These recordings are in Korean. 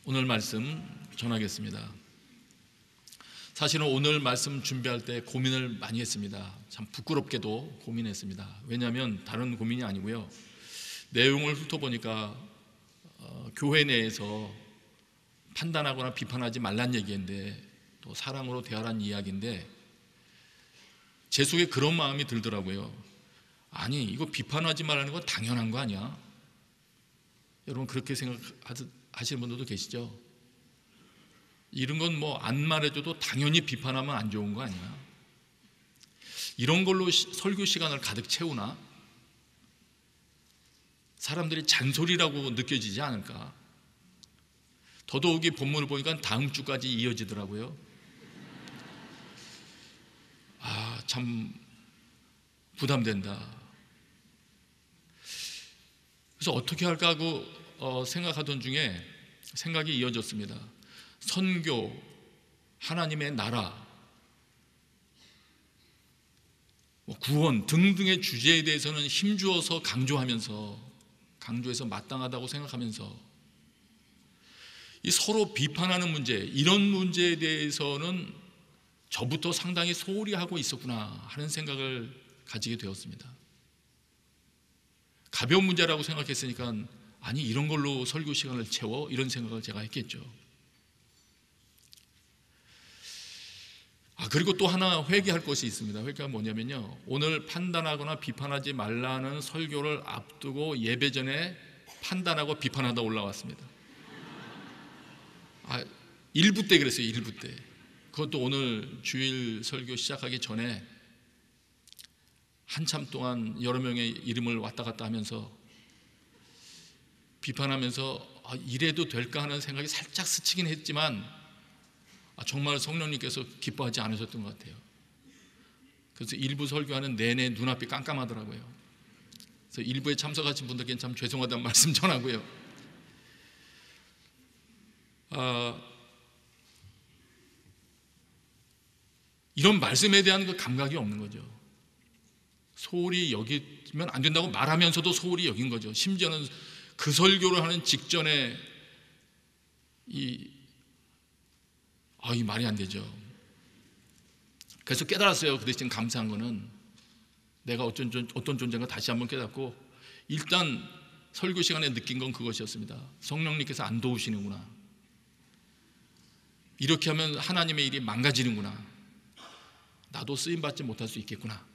오늘 말씀 전하겠습니다. 사실은 오늘 말씀 준비할 때 고민을 많이 했습니다. 참 부끄럽게도 고민했습니다. 왜냐하면 다른 고민이 아니고요, 내용을 훑어보니까 교회 내에서 판단하거나 비판하지 말란 얘기인데, 또 사랑으로 대하라는 이야기인데, 제 속에 그런 마음이 들더라고요. 아니, 이거 비판하지 말라는 건 당연한 거 아니야? 여러분 그렇게 생각하시는 분들도 계시죠? 이런 건 뭐 안 말해줘도 당연히 비판하면 안 좋은 거 아니야? 이런 걸로 설교 시간을 가득 채우나? 사람들이 잔소리라고 느껴지지 않을까? 더더욱이 본문을 보니까 다음 주까지 이어지더라고요. 참 부담된다. 그래서 어떻게 할까 하고 생각하던 중에 생각이 이어졌습니다. 선교, 하나님의 나라, 구원 등등의 주제에 대해서는 힘주어서 강조해서 마땅하다고 생각하면서, 이 서로 비판하는 문제, 이런 문제에 대해서는 저부터 상당히 소홀히 하고 있었구나 하는 생각을 가지게 되었습니다. 가벼운 문제라고 생각했으니까 아니 이런 걸로 설교 시간을 채워? 이런 생각을 제가 했겠죠. 그리고 또 하나 회개할 것이 있습니다. 회개가 뭐냐면요, 오늘 판단하거나 비판하지 말라는 설교를 앞두고 예배 전에 판단하고 비판하다 올라왔습니다. 1부 때 그랬어요. 1부 때. 그것도 오늘 주일 설교 시작하기 전에 한참 동안 여러 명의 이름을 왔다 갔다 하면서 비판하면서 이래도 될까 하는 생각이 살짝 스치긴 했지만 정말 성령님께서 기뻐하지 않으셨던 것 같아요. 그래서 일부 설교하는 내내 눈앞이 깜깜하더라고요. 그래서 일부에 참석하신 분들께는 참 죄송하다는 말씀 전하고요. 이런 말씀에 대한 그 감각이 없는 거죠. 소홀히 여기면 안 된다고 말하면서도 소홀히 여긴 거죠. 심지어는 그 설교를 하는 직전에 이 말이 안 되죠. 그래서 깨달았어요. 그 대신 감사한 거는 내가 어떤 존재인가 다시 한번 깨닫고, 일단 설교 시간에 느낀 건 그것이었습니다. 성령님께서 안 도우시는구나. 이렇게 하면 하나님의 일이 망가지는구나. 나도 쓰임받지 못할 수 있겠구나.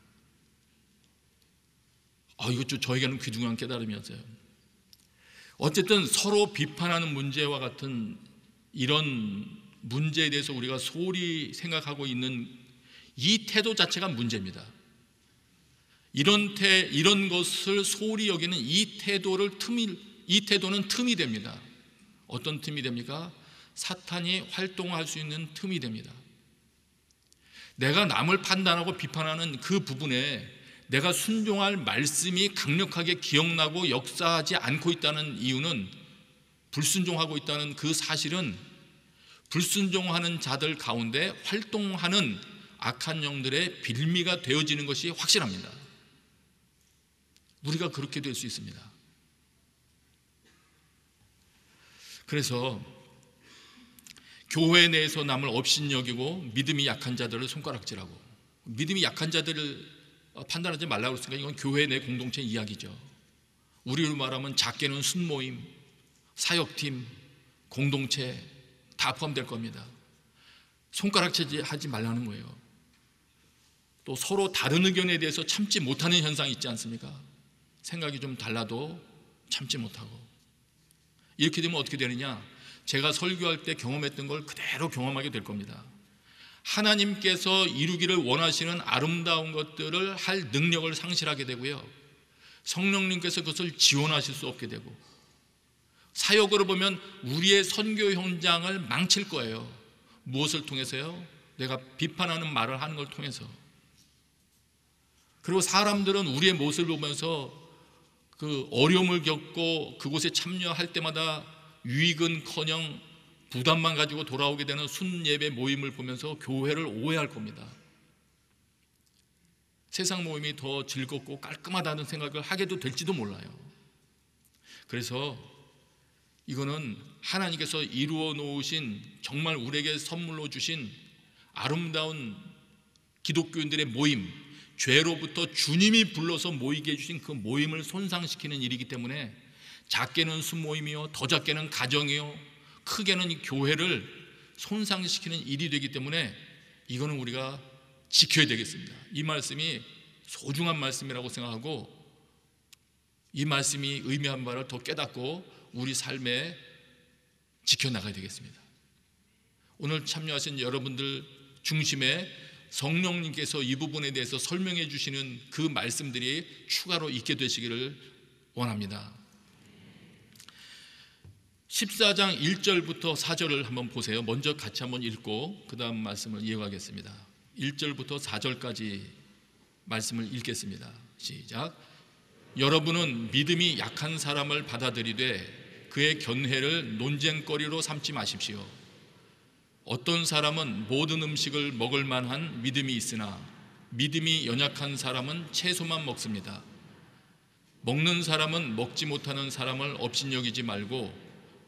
이것도 저에게는 귀중한 깨달음이었어요. 어쨌든 서로 비판하는 문제와 같은 이런 문제에 대해서 우리가 소홀히 생각하고 있는 이 태도 자체가 문제입니다. 이런 것을 소홀히 여기는 이 태도는 틈이 됩니다. 어떤 틈이 됩니까? 사탄이 활동할 수 있는 틈이 됩니다. 내가 남을 판단하고 비판하는 그 부분에 내가 순종할 말씀이 강력하게 기억나고 역사하지 않고 있다는 이유는, 불순종하고 있다는 그 사실은 불순종하는 자들 가운데 활동하는 악한 영들의 빌미가 되어지는 것이 확실합니다. 우리가 그렇게 될 수 있습니다. 그래서 교회 내에서 남을 업신여기고 믿음이 약한 자들을 손가락질하고, 믿음이 약한 자들을 판단하지 말라고 했으니까 이건 교회 내 공동체 이야기죠. 우리로 말하면 작게는 순모임, 사역팀, 공동체 다 포함될 겁니다. 손가락질하지 말라는 거예요. 또 서로 다른 의견에 대해서 참지 못하는 현상이 있지 않습니까? 생각이 좀 달라도 참지 못하고. 이렇게 되면 어떻게 되느냐, 제가 설교할 때 경험했던 걸 그대로 경험하게 될 겁니다. 하나님께서 이루기를 원하시는 아름다운 것들을 할 능력을 상실하게 되고요, 성령님께서 그것을 지원하실 수 없게 되고, 사역으로 보면 우리의 선교 현장을 망칠 거예요. 무엇을 통해서요? 내가 비판하는 말을 하는 걸 통해서. 그리고 사람들은 우리의 모습을 보면서 그 어려움을 겪고 그곳에 참여할 때마다 유익은커녕 부담만 가지고 돌아오게 되는 순예배 모임을 보면서 교회를 오해할 겁니다. 세상 모임이 더 즐겁고 깔끔하다는 생각을 하게도 될지도 몰라요. 그래서 이거는 하나님께서 이루어 놓으신, 정말 우리에게 선물로 주신 아름다운 기독교인들의 모임, 죄로부터 주님이 불러서 모이게 해주신 그 모임을 손상시키는 일이기 때문에, 작게는 순모임이요, 더 작게는 가정이요, 크게는 교회를 손상시키는 일이 되기 때문에 이거는 우리가 지켜야 되겠습니다. 이 말씀이 소중한 말씀이라고 생각하고, 이 말씀이 의미한 바를 더 깨닫고 우리 삶에 지켜나가야 되겠습니다. 오늘 참여하신 여러분들 중심에 성령님께서 이 부분에 대해서 설명해 주시는 그 말씀들이 추가로 있게 되시기를 원합니다. 14장 1절부터 4절을 한번 보세요. 먼저 같이 한번 읽고 그 다음 말씀을 이어가겠습니다. 1절부터 4절까지 말씀을 읽겠습니다. 시작. 여러분은 믿음이 약한 사람을 받아들이되 그의 견해를 논쟁거리로 삼지 마십시오. 어떤 사람은 모든 음식을 먹을 만한 믿음이 있으나 믿음이 연약한 사람은 채소만 먹습니다. 먹는 사람은 먹지 못하는 사람을 업신여기지 말고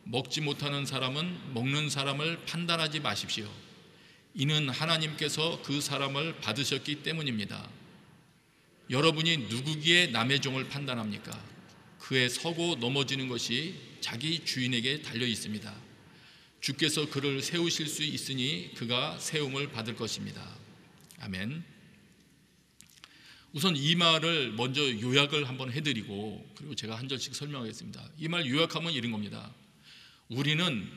먹지 못하는 사람은 먹는 사람을 판단하지 마십시오. 이는 하나님께서 그 사람을 받으셨기 때문입니다. 여러분이 누구기에 남의 종을 판단합니까? 그의 서고 넘어지는 것이 자기 주인에게 달려 있습니다. 주께서 그를 세우실 수 있으니 그가 세움을 받을 것입니다. 아멘. 우선 이 말을 먼저 요약을 한번 해드리고 그리고 제가 한 절씩 설명하겠습니다. 이 말 요약하면 이런 겁니다. 우리는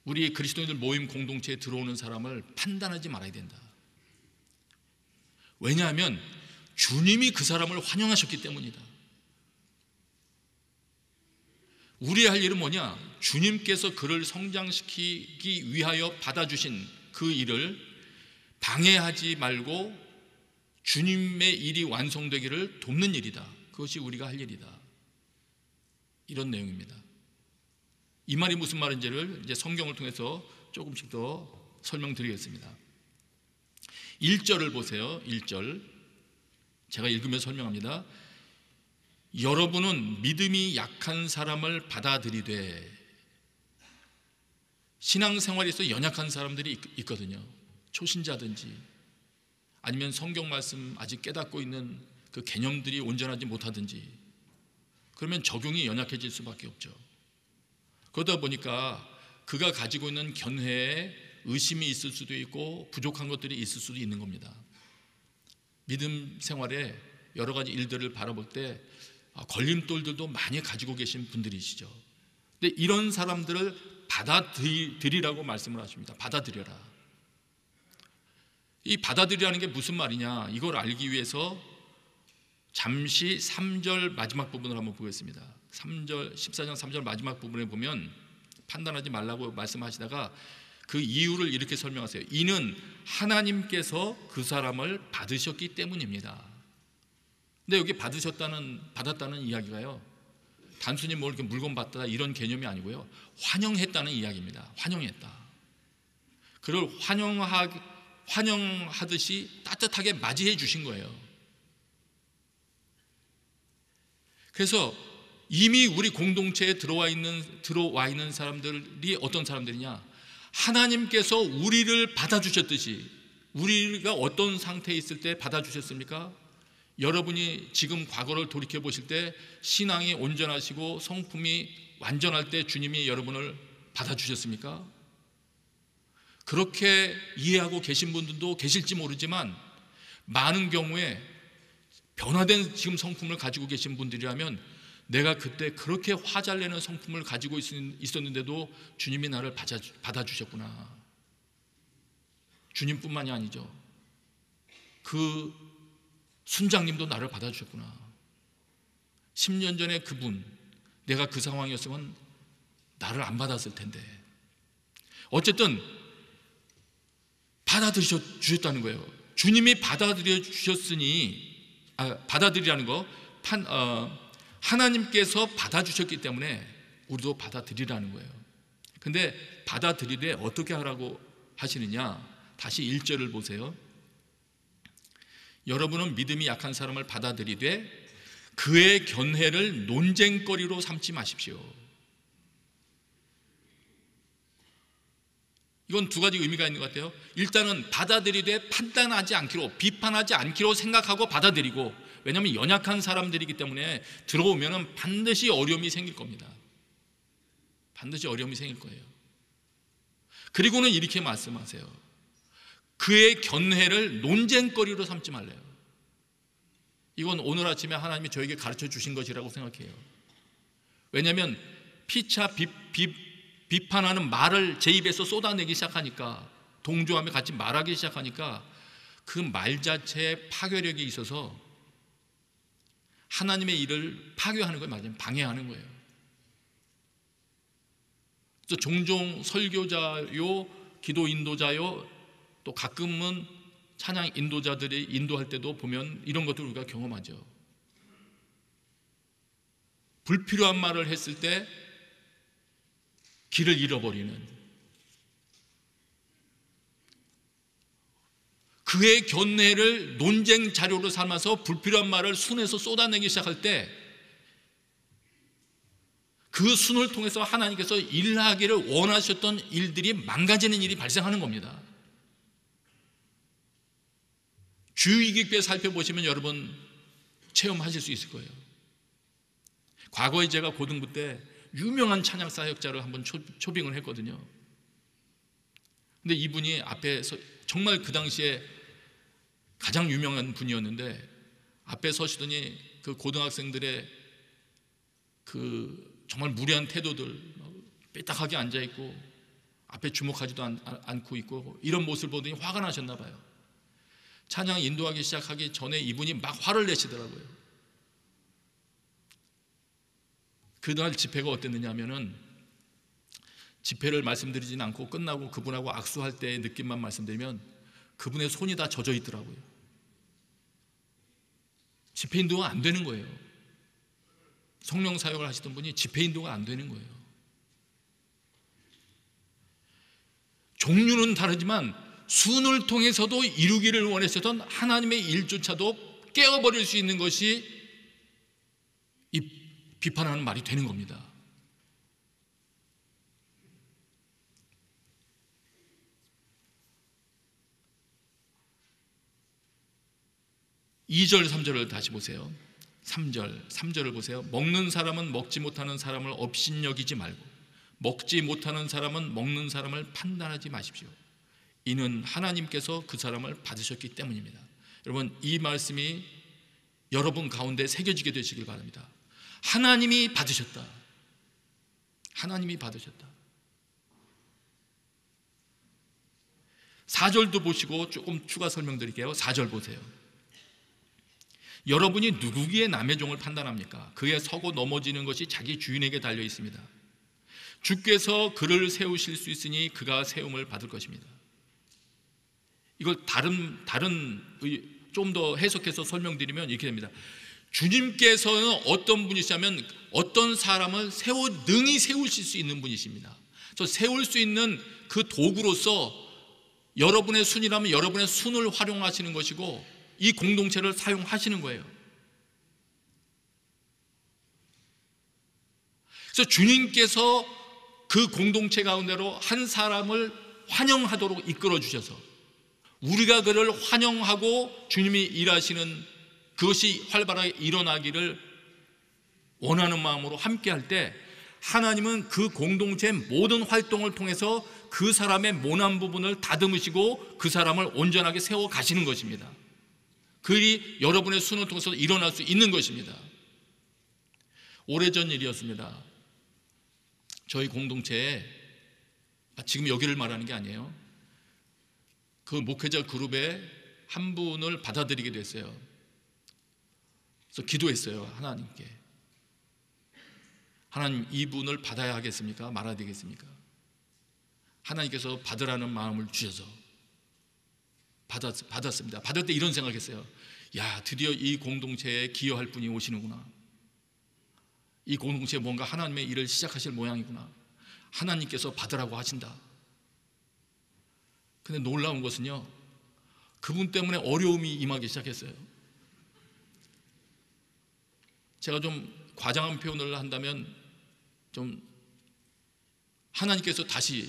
우리 그리스도인들 모임 공동체에 들어오는 사람을 판단하지 말아야 된다. 왜냐하면 주님이 그 사람을 환영하셨기 때문이다. 우리 할 일은 뭐냐? 주님께서 그를 성장시키기 위하여 받아주신 그 일을 방해하지 말고 주님의 일이 완성되기를 돕는 일이다. 그것이 우리가 할 일이다. 이런 내용입니다. 이 말이 무슨 말인지를 이제 성경을 통해서 조금씩 더 설명드리겠습니다. 1절을 보세요. 1절 제가 읽으면서 설명합니다. 여러분은 믿음이 약한 사람을 받아들이되, 신앙생활에서 연약한 사람들이 있거든요. 초신자든지 아니면 성경 말씀 아직 깨닫고 있는 그 개념들이 온전하지 못하든지, 그러면 적용이 연약해질 수밖에 없죠. 그러다 보니까 그가 가지고 있는 견해에 의심이 있을 수도 있고 부족한 것들이 있을 수도 있는 겁니다. 믿음 생활에 여러 가지 일들을 바라볼 때 걸림돌들도 많이 가지고 계신 분들이시죠. 근데 이런 사람들을 받아들이라고 말씀을 하십니다. 받아들여라. 이 받아들이라는 게 무슨 말이냐, 이걸 알기 위해서 잠시 3절 마지막 부분을 한번 보겠습니다. 3절 14장 3절 마지막 부분에 보면 판단하지 말라고 말씀하시다가 그 이유를 이렇게 설명하세요. 이는 하나님께서 그 사람을 받으셨기 때문입니다. 근데 여기 받았다는 이야기가요, 단순히 뭐 이렇게 물건 받다 이런 개념이 아니고요, 환영했다는 이야기입니다. 환영했다. 그를 환영하듯이 따뜻하게 맞이해 주신 거예요. 그래서 이미 우리 공동체에 들어와 있는 사람들이 어떤 사람들이냐, 하나님께서 우리를 받아주셨듯이, 우리가 어떤 상태에 있을 때 받아주셨습니까? 여러분이 지금 과거를 돌이켜 보실 때 신앙이 온전하시고 성품이 완전할 때 주님이 여러분을 받아주셨습니까? 그렇게 이해하고 계신 분들도 계실지 모르지만, 많은 경우에 변화된 지금 성품을 가지고 계신 분들이라면, 내가 그때 그렇게 화 잘 내는 성품을 가지고 있었는데도 주님이 나를 받아주셨구나. 주님뿐만이 아니죠, 그 순장님도 나를 받아주셨구나. 10년 전에 그분, 내가 그 상황이었으면 나를 안 받았을 텐데. 어쨌든 받아들여주셨다는 거예요. 주님이 받아들여주셨으니, 받아들이라는 거, 하나님께서 받아주셨기 때문에 우리도 받아들이라는 거예요. 근데 받아들이되 어떻게 하라고 하시느냐, 다시 1절을 보세요. 여러분은 믿음이 약한 사람을 받아들이되 그의 견해를 논쟁거리로 삼지 마십시오. 이건 두 가지 의미가 있는 것 같아요. 일단은 받아들이되 판단하지 않기로, 비판하지 않기로 생각하고 받아들이고, 왜냐하면 연약한 사람들이기 때문에 들어오면 반드시 어려움이 생길 겁니다. 반드시 어려움이 생길 거예요. 그리고는 이렇게 말씀하세요. 그의 견해를 논쟁거리로 삼지 말래요. 이건 오늘 아침에 하나님이 저에게 가르쳐 주신 것이라고 생각해요. 왜냐하면 피차 비판하는 말을 제 입에서 쏟아내기 시작하니까, 동조하며 같이 말하기 시작하니까 그 말 자체에 파괴력이 있어서 하나님의 일을 파괴하는 거예요. 맞아요. 방해하는 거예요. 그래서 종종 설교자요, 기도 인도자요, 또 가끔은 찬양 인도자들이 인도할 때도 보면 이런 것들을 우리가 경험하죠. 불필요한 말을 했을 때 길을 잃어버리는, 그의 견해를 논쟁 자료로 삼아서 불필요한 말을 순에서 쏟아내기 시작할 때 그 순을 통해서 하나님께서 일하기를 원하셨던 일들이 망가지는 일이 발생하는 겁니다. 주의 깊게 살펴보시면 여러분 체험하실 수 있을 거예요. 과거에 제가 고등부 때 유명한 찬양 사역자를 한번 초빙을 했거든요. 근데 이분이 앞에서 정말 그 당시에 가장 유명한 분이었는데, 앞에 서시더니 그 고등학생들의 그 정말 무례한 태도들, 삐딱하게 앉아있고 앞에 주목하지도 않고 있고, 이런 모습을 보더니 화가 나셨나 봐요. 찬양 인도하기 시작하기 전에 이분이 막 화를 내시더라고요. 그날 집회가 어땠느냐 하면은, 집회를 말씀드리진 않고 끝나고 그분하고 악수할 때의 느낌만 말씀드리면 그분의 손이 다 젖어 있더라고요. 집회 인도가 안 되는 거예요. 성령 사역을 하시던 분이 집회 인도가 안 되는 거예요. 종류는 다르지만 순을 통해서도 이루기를 원하셨던 하나님의 일조차도 깨어버릴 수 있는 것이 이 비판하는 말이 되는 겁니다. (2절) (3절을) 다시 보세요. 3절을 보세요. 먹는 사람은 먹지 못하는 사람을 업신여기지 말고, 먹지 못하는 사람은 먹는 사람을 판단하지 마십시오. 이는 하나님께서 그 사람을 받으셨기 때문입니다. 여러분, 이 말씀이 여러분 가운데 새겨지게 되시길 바랍니다. 하나님이 받으셨다. 하나님이 받으셨다. 4절도 보시고 조금 추가 설명드릴게요. 4절 보세요. 여러분이 누구기에 남의 종을 판단합니까? 그의 서고 넘어지는 것이 자기 주인에게 달려 있습니다. 주께서 그를 세우실 수 있으니 그가 세움을 받을 것입니다. 이걸 좀 더 해석해서 설명드리면 이렇게 됩니다. 주님께서는 어떤 분이시냐면 어떤 사람을 능히 세우실 수 있는 분이십니다. 저 세울 수 있는 그 도구로서 여러분의 순이라면 여러분의 순을 활용하시는 것이고, 이 공동체를 사용하시는 거예요. 그래서 주님께서 그 공동체 가운데로 한 사람을 환영하도록 이끌어 주셔서 우리가 그를 환영하고 주님이 일하시는 그것이 활발하게 일어나기를 원하는 마음으로 함께 할 때, 하나님은 그 공동체의 모든 활동을 통해서 그 사람의 모난 부분을 다듬으시고 그 사람을 온전하게 세워 가시는 것입니다. 그 일이 여러분의 순을 통해서 일어날 수 있는 것입니다. 오래전 일이었습니다. 저희 공동체에, 지금 여기를 말하는 게 아니에요, 그 목회자 그룹에 한 분을 받아들이게 됐어요. 그래서 기도했어요. 하나님께, 하나님, 이분을 받아야 하겠습니까? 말아야 되겠습니까? 하나님께서 받으라는 마음을 주셔서 받았습니다. 받을 때 이런 생각했어요. 야, 드디어 이 공동체에 기여할 분이 오시는구나. 이 공동체에 뭔가 하나님의 일을 시작하실 모양이구나. 하나님께서 받으라고 하신다. 근데 놀라운 것은요, 그분 때문에 어려움이 임하기 시작했어요. 제가 좀 과장한 표현을 한다면, 좀 하나님께서 다시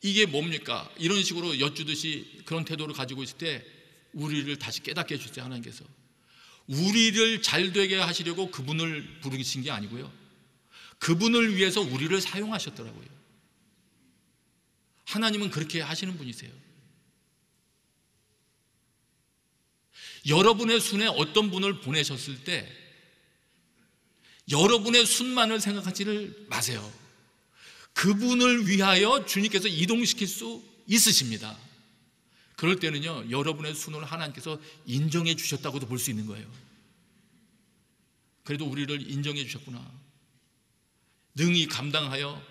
이게 뭡니까? 이런 식으로 여쭈듯이 그런 태도를 가지고 있을 때 우리를 다시 깨닫게 해주세요. 하나님께서 우리를 잘되게 하시려고 그분을 부르신 게 아니고요, 그분을 위해서 우리를 사용하셨더라고요. 하나님은 그렇게 하시는 분이세요. 여러분의 순에 어떤 분을 보내셨을 때 여러분의 순만을 생각하지를 마세요. 그분을 위하여 주님께서 이동시킬 수 있으십니다. 그럴 때는요, 여러분의 순을 하나님께서 인정해 주셨다고도 볼 수 있는 거예요. 그래도 우리를 인정해 주셨구나, 능히 감당하여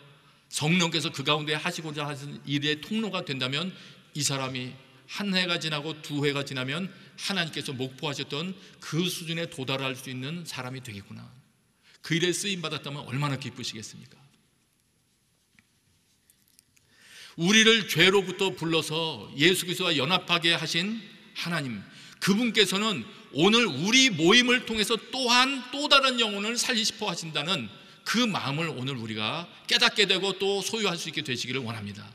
성령께서 그 가운데 하시고자 하신 일의 통로가 된다면 이 사람이 한 해가 지나고 두 해가 지나면 하나님께서 목표하셨던 그 수준에 도달할 수 있는 사람이 되겠구나. 그 일에 쓰임받았다면 얼마나 기쁘시겠습니까? 우리를 죄로부터 불러서 예수 그리스도와 연합하게 하신 하나님, 그분께서는 오늘 우리 모임을 통해서 또한 또 다른 영혼을 살리고 싶어 하신다는 그 마음을 오늘 우리가 깨닫게 되고 또 소유할 수 있게 되시기를 원합니다.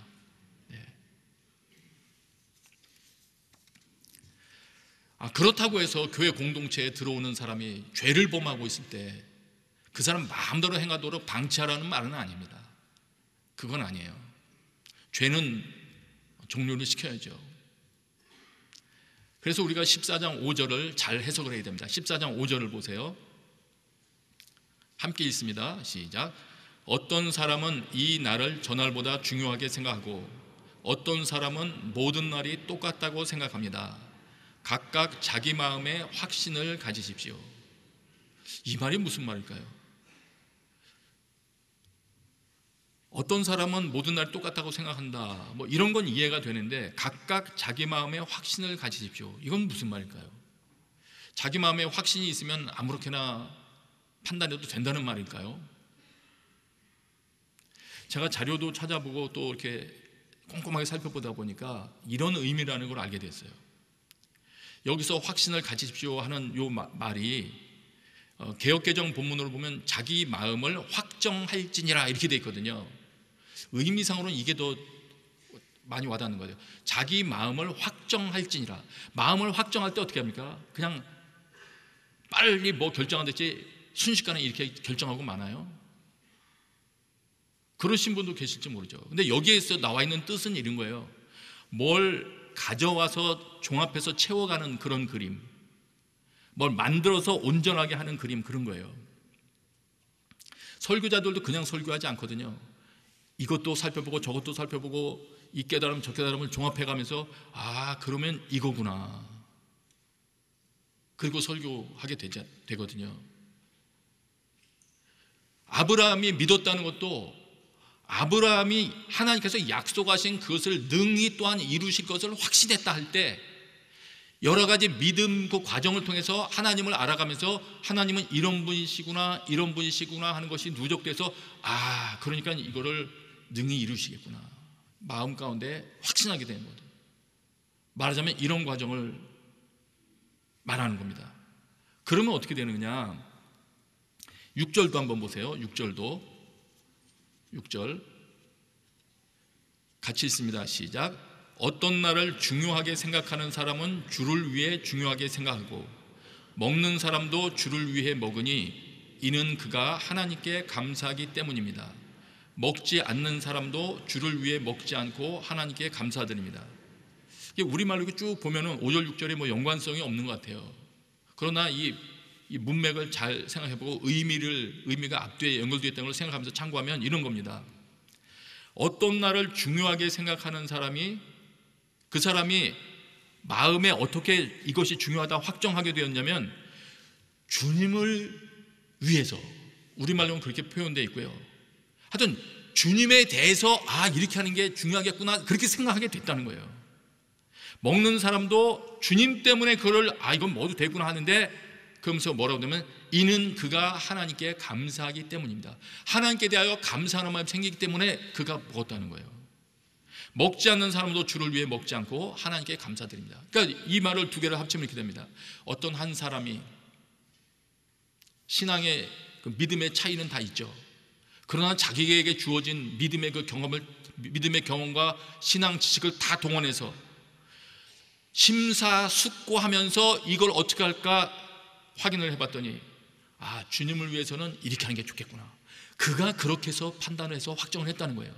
그렇다고 해서 교회 공동체에 들어오는 사람이 죄를 범하고 있을 때 그 사람 마음대로 행하도록 방치하라는 말은 아닙니다. 그건 아니에요. 죄는 종료를 시켜야죠. 그래서 우리가 14장 5절을 잘 해석을 해야 됩니다. 14장 5절을 보세요. 함께 읽습니다. 시작. 어떤 사람은 이 날을 저날보다 중요하게 생각하고 어떤 사람은 모든 날이 똑같다고 생각합니다. 각각 자기 마음에 확신을 가지십시오. 이 말이 무슨 말일까요? 어떤 사람은 모든 날 똑같다고 생각한다, 뭐 이런 건 이해가 되는데 각각 자기 마음에 확신을 가지십시오, 이건 무슨 말일까요? 자기 마음에 확신이 있으면 아무렇게나 판단해도 된다는 말일까요? 제가 자료도 찾아보고 또 이렇게 꼼꼼하게 살펴보다 보니까 이런 의미라는 걸 알게 됐어요. 여기서 확신을 가지십시오 하는 요 말이 개역개정 본문으로 보면 자기 마음을 확정할지니라 이렇게 돼 있거든요. 의미상으로는 이게 더 많이 와닿는 거예요. 자기 마음을 확정할지니라. 마음을 확정할 때 어떻게 합니까? 그냥 빨리 뭐 결정하듯이 순식간에 이렇게 결정하고 마나요? 그러신 분도 계실지 모르죠. 근데 여기에서 나와 있는 뜻은 이런 거예요. 뭘 가져와서 종합해서 채워가는 그런 그림, 뭘 만들어서 온전하게 하는 그림, 그런 거예요. 설교자들도 그냥 설교하지 않거든요. 이것도 살펴보고 저것도 살펴보고 이 깨달음 저 깨달음을 종합해가면서 그러면 이거구나, 그리고 설교하게 되거든요. 아브라함이 믿었다는 것도 아브라함이 하나님께서 약속하신 그것을 능히 또한 이루실 것을 확신했다 할 때 여러 가지 믿음 그 과정을 통해서 하나님을 알아가면서 하나님은 이런 분이시구나 이런 분이시구나 하는 것이 누적돼서 그러니까 이거를 능히 이루시겠구나, 마음 가운데 확신하게 되는 거죠. 말하자면 이런 과정을 말하는 겁니다. 그러면 어떻게 되느냐, 6절도 한번 보세요. 6절 같이 읽습니다. 시작. 어떤 날을 중요하게 생각하는 사람은 주를 위해 중요하게 생각하고 먹는 사람도 주를 위해 먹으니 이는 그가 하나님께 감사하기 때문입니다. 먹지 않는 사람도 주를 위해 먹지 않고 하나님께 감사드립니다. 우리말로 이렇게 쭉 보면은 5절 6절에 뭐 연관성이 없는 것 같아요. 그러나 이 문맥을 잘 생각해보고 의미가 앞뒤에 연결되어 있다는 걸 생각하면서 참고하면 이런 겁니다. 어떤 날을 중요하게 생각하는 사람이 그 사람이 마음에 어떻게 이것이 중요하다 확정하게 되었냐면 주님을 위해서, 우리말로는 그렇게 표현되어 있고요. 하여튼 주님에 대해서 이렇게 하는 게 중요하겠구나 그렇게 생각하게 됐다는 거예요. 먹는 사람도 주님 때문에 그걸 이건 먹어도 되구나 하는데 그러면서 뭐라고 하냐면 이는 그가 하나님께 감사하기 때문입니다. 하나님께 대하여 감사하는 마음이 생기기 때문에 그가 먹었다는 거예요. 먹지 않는 사람도 주를 위해 먹지 않고 하나님께 감사드립니다. 그러니까 이 말을 두 개를 합치면 이렇게 됩니다. 어떤 한 사람이 신앙의 그 믿음의 차이는 다 있죠. 그러나 자기에게 주어진 믿음의 그 경험을 믿음의 경험과 신앙 지식을 다 동원해서 심사숙고하면서 이걸 어떻게 할까 확인을 해봤더니 주님을 위해서는 이렇게 하는 게 좋겠구나. 그가 그렇게 해서 판단해서 확정을 했다는 거예요.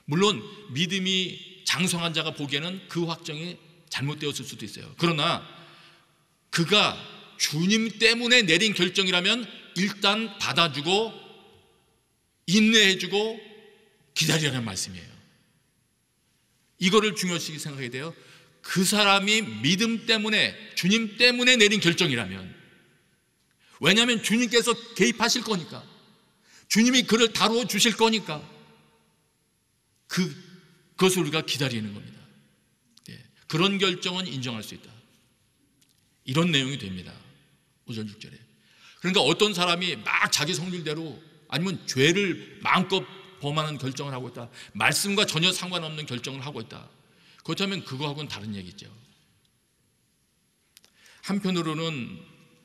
물론 믿음이 장성한 자가 보기에는 그 확정이 잘못되었을 수도 있어요. 그러나 그가 주님 때문에 내린 결정이라면 일단 받아주고 인내해주고 기다리라는 말씀이에요. 이거를 중요시 생각해야 돼요. 그 사람이 믿음 때문에, 주님 때문에 내린 결정이라면, 왜냐하면 주님께서 개입하실 거니까, 주님이 그를 다루어 주실 거니까 그것을 우리가 기다리는 겁니다. 그런 결정은 인정할 수 있다. 이런 내용이 됩니다. 5절 6절에. 그러니까 어떤 사람이 막 자기 성질대로 아니면 죄를 마음껏 범하는 결정을 하고 있다, 말씀과 전혀 상관없는 결정을 하고 있다, 그렇다면 그거하고는 다른 얘기죠. 한편으로는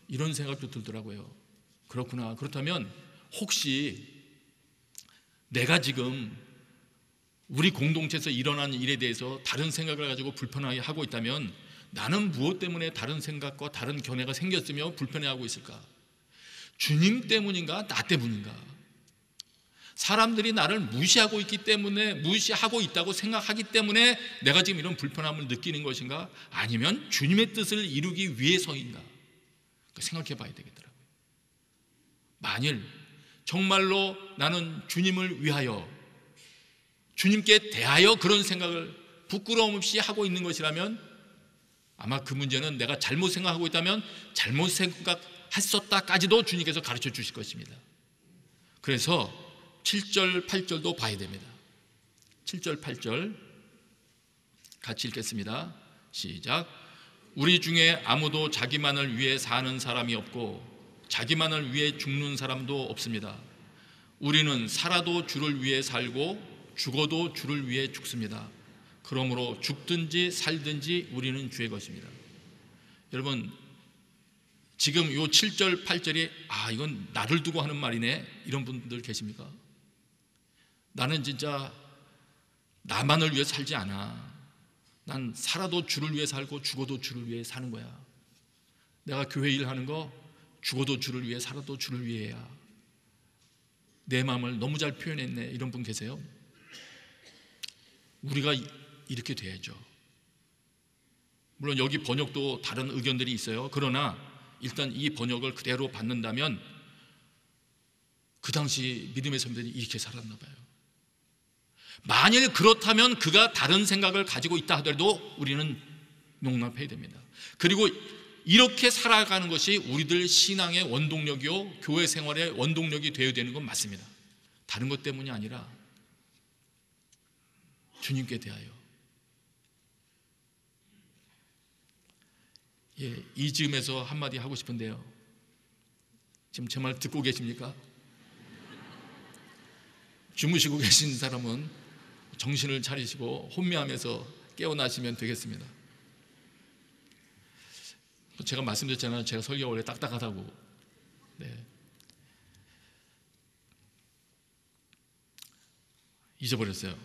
이런 생각도 들더라고요. 그렇구나. 그렇다면 혹시 내가 지금 우리 공동체에서 일어나는 일에 대해서 다른 생각을 가지고 불편하게 하고 있다면 나는 무엇 때문에 다른 생각과 다른 견해가 생겼으며 불편해하고 있을까? 주님 때문인가? 나 때문인가? 사람들이 나를 무시하고 있기 때문에, 무시하고 있다고 생각하기 때문에 내가 지금 이런 불편함을 느끼는 것인가? 아니면 주님의 뜻을 이루기 위해서인가? 생각해 봐야 되겠더라고요. 만일 정말로 나는 주님을 위하여, 주님께 대하여 그런 생각을 부끄러움 없이 하고 있는 것이라면 아마 그 문제는 내가 잘못 생각하고 있다면 잘못 생각했었다까지도 주님께서 가르쳐 주실 것입니다. 그래서 7절 8절도 봐야 됩니다. 7절 8절 같이 읽겠습니다. 시작. 우리 중에 아무도 자기만을 위해 사는 사람이 없고 자기만을 위해 죽는 사람도 없습니다. 우리는 살아도 주를 위해 살고 죽어도 주를 위해 죽습니다. 그러므로 죽든지 살든지 우리는 주의 것입니다. 여러분, 지금 이 7절 8절이 이건 나를 두고 하는 말이네, 이런 분들 계십니까? 나는 진짜 나만을 위해 살지 않아. 난 살아도 주를 위해 살고 죽어도 주를 위해 사는 거야. 내가 교회 일하는 거 죽어도 주를 위해 살아도 주를 위해야. 내 마음을 너무 잘 표현했네, 이런 분 계세요? 우리가 이렇게 돼야죠. 물론 여기 번역도 다른 의견들이 있어요. 그러나 일단 이 번역을 그대로 받는다면 그 당시 믿음의 선배들이 이렇게 살았나 봐요. 만일 그렇다면 그가 다른 생각을 가지고 있다 하더라도 우리는 용납해야 됩니다. 그리고 이렇게 살아가는 것이 우리들 신앙의 원동력이요, 교회 생활의 원동력이 되어야 되는 건 맞습니다. 다른 것 때문이 아니라 주님께 대하여. 이 즈음에서 한마디 하고 싶은데요, 지금 제 말 듣고 계십니까? 주무시고 계신 사람은 정신을 차리시고 혼미하면서 깨어나시면 되겠습니다. 제가 말씀드렸잖아요. 제가 설교가 원래 딱딱하다고. 잊어버렸어요.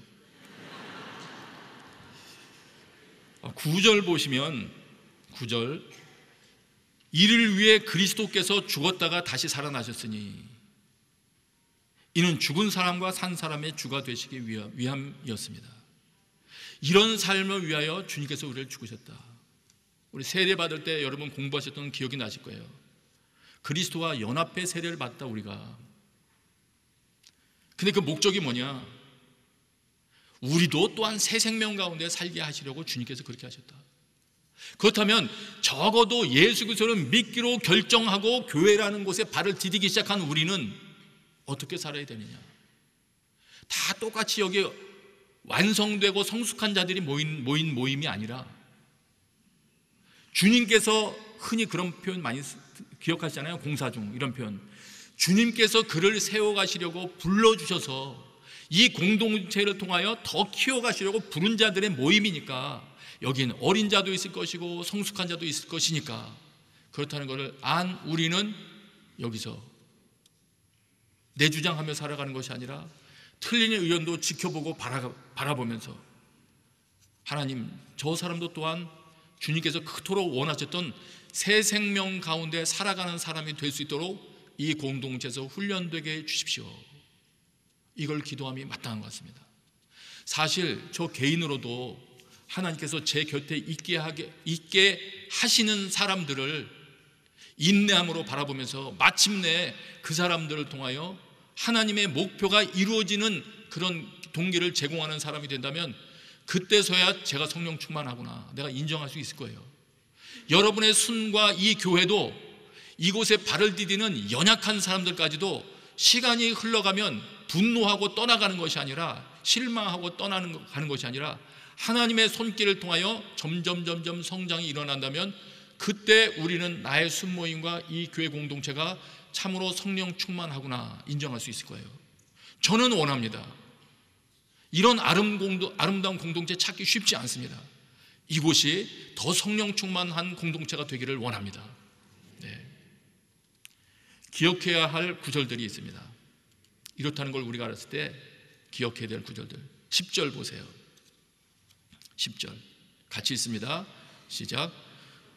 9절 보시면, 9절, 이를 위해 그리스도께서 죽었다가 다시 살아나셨으니 이는 죽은 사람과 산 사람의 주가 되시기 위함이었습니다. 이런 삶을 위하여 주님께서 우리를 죽으셨다. 우리 세례 받을 때 여러분 공부하셨던 기억이 나실 거예요. 그리스도와 연합해 세례를 받다, 우리가. 근데 그 목적이 뭐냐? 우리도 또한 새 생명 가운데 살게 하시려고 주님께서 그렇게 하셨다. 그렇다면 적어도 예수 그리스도를 믿기로 결정하고 교회라는 곳에 발을 디디기 시작한 우리는 어떻게 살아야 되느냐? 다 똑같이 여기 완성되고 성숙한 자들이 모인 모임이 아니라, 주님께서 흔히 그런 표현 많이 기억하시잖아요. 공사 중, 이런 표현. 주님께서 그를 세워가시려고 불러주셔서 이 공동체를 통하여 더 키워가시려고 부른 자들의 모임이니까, 여기는 어린 자도 있을 것이고 성숙한 자도 있을 것이니까, 그렇다는 것을 안 우리는 여기서 내 주장하며 살아가는 것이 아니라 틀린 의견도 지켜보고 바라보면서 하나님, 저 사람도 또한 주님께서 그토록 원하셨던 새 생명 가운데 살아가는 사람이 될 수 있도록 이 공동체에서 훈련되게 해주십시오. 이걸 기도함이 마땅한 것 같습니다. 사실 저 개인으로도 하나님께서 제 곁에 있게 하시는 사람들을 인내함으로 바라보면서 마침내 그 사람들을 통하여 하나님의 목표가 이루어지는 그런 동기를 제공하는 사람이 된다면 그때서야 제가 성령 충만하구나, 내가 인정할 수 있을 거예요. 여러분의 순과 이 교회도 이곳에 발을 디디는 연약한 사람들까지도 시간이 흘러가면 분노하고 떠나가는 것이 아니라, 실망하고 가는 것이 아니라 하나님의 손길을 통하여 점점 성장이 일어난다면 그때 우리는 나의 순모임과 이 교회 공동체가 참으로 성령 충만하구나 인정할 수 있을 거예요. 저는 원합니다. 이런 아름다운 공동체 찾기 쉽지 않습니다. 이곳이 더 성령 충만한 공동체가 되기를 원합니다. 네. 기억해야 할 구절들이 있습니다. 이렇다는 걸 우리가 알았을 때 기억해야 될 구절들. 10절 보세요. 10절 같이 읽습니다. 시작.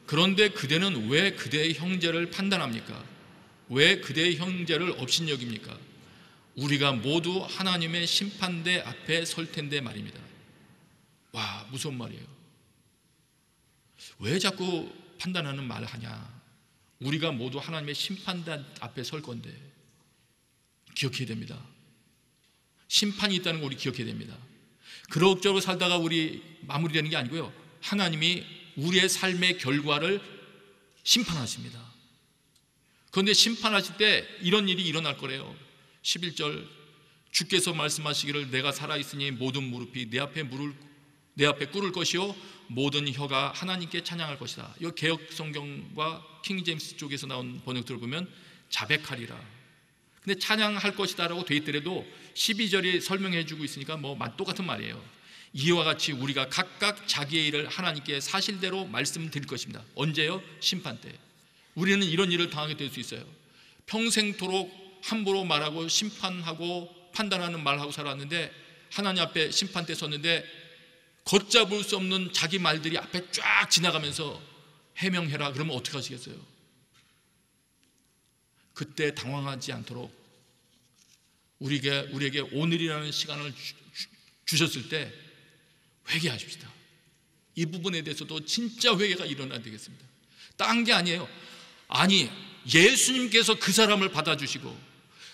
그런데 그대는 왜 그대의 형제를 판단합니까? 왜 그대의 형제를 업신여깁니까? 우리가 모두 하나님의 심판대 앞에 설 텐데 말입니다. 와, 무서운 말이에요. 왜 자꾸 판단하는 말을 하냐? 우리가 모두 하나님의 심판대 앞에 설 건데 기억해야 됩니다. 심판이 있다는 걸 우리 기억해야 됩니다. 그럭저럭 살다가 우리 마무리되는 게 아니고요, 하나님이 우리의 삶의 결과를 심판하십니다. 그런데 심판하실 때 이런 일이 일어날 거래요. 11절, 주께서 말씀하시기를 내가 살아있으니 모든 무릎이 내 앞에 꿇을 것이요 모든 혀가 하나님께 찬양할 것이다. 이 개역 성경과 킹제임스 쪽에서 나온 번역들을 보면 자백하리라. 근데 찬양할 것이다라고 돼 있더라도 12절이 설명해 주고 있으니까 뭐 똑같은 말이에요. 이와 같이 우리가 각각 자기의 일을 하나님께 사실대로 말씀드릴 것입니다. 언제요? 심판 때. 우리는 이런 일을 당하게 될 수 있어요. 평생토록 함부로 말하고 심판하고 판단하는 말하고 살았는데 하나님 앞에 심판 때 섰는데 걷잡을 수 없는 자기 말들이 앞에 쫙 지나가면서 해명해라 그러면 어떻게 하시겠어요? 그때 당황하지 않도록 우리에게 오늘이라는 시간을 주셨을 때 회개하십시다. 이 부분에 대해서도 진짜 회개가 일어나야 되겠습니다. 딴 게 아니에요. 아니, 예수님께서 그 사람을 받아주시고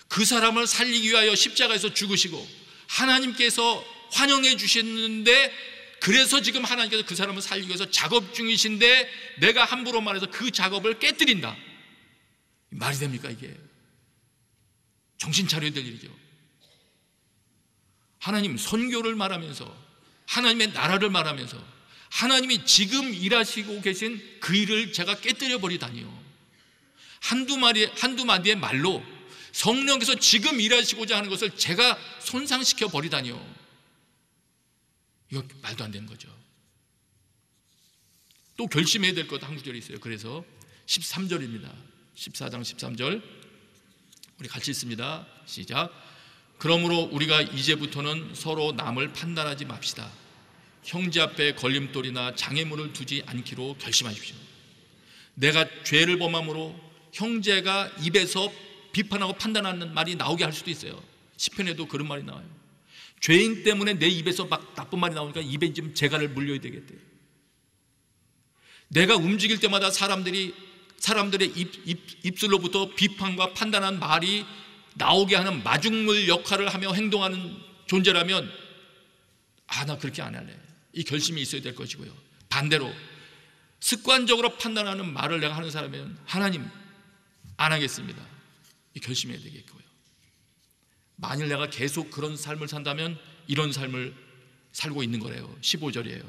그 사람을 살리기 위하여 십자가에서 죽으시고 하나님께서 환영해 주셨는데, 그래서 지금 하나님께서 그 사람을 살리기 위해서 작업 중이신데 내가 함부로 말해서 그 작업을 깨뜨린다. 말이 됩니까? 이게 정신 차려야 될 일이죠. 하나님 선교를 말하면서 하나님의 나라를 말하면서 하나님이 지금 일하시고 계신 그 일을 제가 깨뜨려 버리다니요. 한두 마디의 말로 성령께서 지금 일하시고자 하는 것을 제가 손상시켜 버리다니요. 이거 말도 안 되는 거죠. 또 결심해야 될 것 한 구절이 있어요. 그래서 13절입니다. 14장 13절 우리 같이 읽습니다. 시작. 그러므로 우리가 이제부터는 서로 남을 판단하지 맙시다. 형제 앞에 걸림돌이나 장애물을 두지 않기로 결심하십시오. 내가 죄를 범함으로 형제가 입에서 비판하고 판단하는 말이 나오게 할 수도 있어요. 시편에도 그런 말이 나와요. 죄인 때문에 내 입에서 막 나쁜 말이 나오니까 입에 좀 재갈을 물려야 되겠대요. 내가 움직일 때마다 사람들의 입술로부터 비판과 판단한 말이 나오게 하는 마중물 역할을 하며 행동하는 존재라면 나 그렇게 안 할래. 이 결심이 있어야 될 것이고요. 반대로 습관적으로 판단하는 말을 내가 하는 사람이면 하나님 안 하겠습니다. 이 결심해야 되겠고요. 만일 내가 계속 그런 삶을 산다면 이런 삶을 살고 있는 거래요. 15절이에요.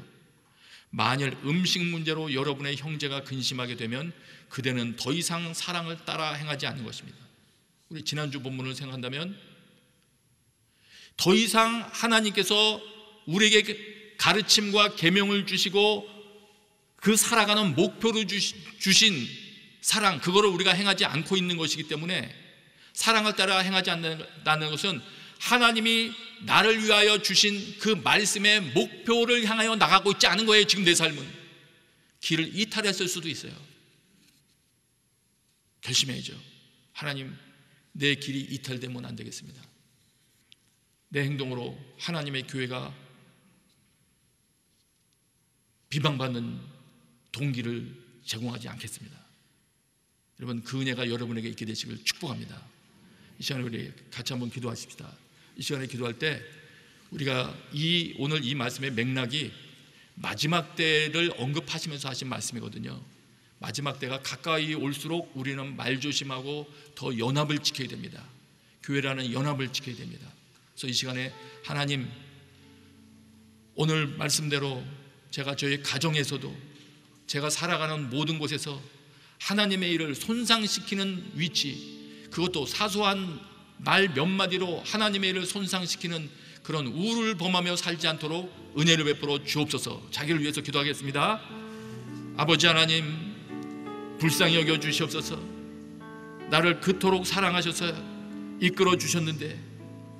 만일 음식 문제로 여러분의 형제가 근심하게 되면 그대는 더 이상 사랑을 따라 행하지 않는 것입니다. 우리 지난주 본문을 생각한다면 더 이상 하나님께서 우리에게 가르침과 계명을 주시고 그 살아가는 목표로 주신 사랑, 그거를 우리가 행하지 않고 있는 것이기 때문에 사랑을 따라 행하지 않는다는 것은 하나님이 나를 위하여 주신 그 말씀의 목표를 향하여 나가고 있지 않은 거예요. 지금 내 삶은 길을 이탈했을 수도 있어요. 결심해야죠. 하나님, 내 길이 이탈되면 안 되겠습니다. 내 행동으로 하나님의 교회가 비방받는 동기를 제공하지 않겠습니다. 여러분, 그 은혜가 여러분에게 있게 되시길 축복합니다. 이 시간에 우리 같이 한번 기도하십시다. 이 시간에 기도할 때 우리가 오늘 이 말씀의 맥락이 마지막 때를 언급하시면서 하신 말씀이거든요. 마지막 때가 가까이 올수록 우리는 말조심하고 더 연합을 지켜야 됩니다. 교회라는 연합을 지켜야 됩니다. 그래서 이 시간에 하나님, 오늘 말씀대로 제가 저희 가정에서도 제가 살아가는 모든 곳에서 하나님의 일을 손상시키는 위치, 그것도 사소한 말 몇 마디로 하나님의 일을 손상시키는 그런 우를 범하며 살지 않도록 은혜를 베풀어 주옵소서. 자기를 위해서 기도하겠습니다. 아버지 하나님, 불쌍히 여겨 주시옵소서. 나를 그토록 사랑하셔서 이끌어 주셨는데,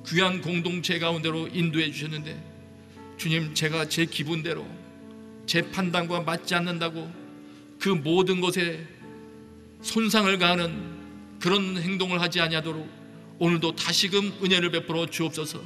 귀한 공동체 가운데로 인도해 주셨는데, 주님, 제가 제 기분대로 제 판단과 맞지 않는다고 그 모든 것에 손상을 가하는 그런 행동을 하지 아니하도록 오늘도 다시금 은혜를 베풀어 주옵소서.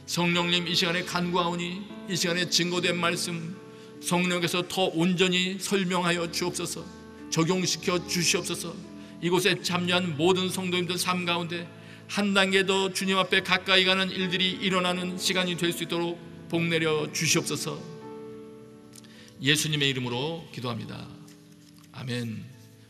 성령님, 이 시간에 간구하오니 이 시간에 증거된 말씀 성령께서 더 온전히 설명하여 주옵소서. 적용시켜 주시옵소서. 이곳에 참여한 모든 성도님들 삶 가운데 한 단계 더 주님 앞에 가까이 가는 일들이 일어나는 시간이 될 수 있도록 복 내려 주시옵소서. 예수님의 이름으로 기도합니다. 아멘.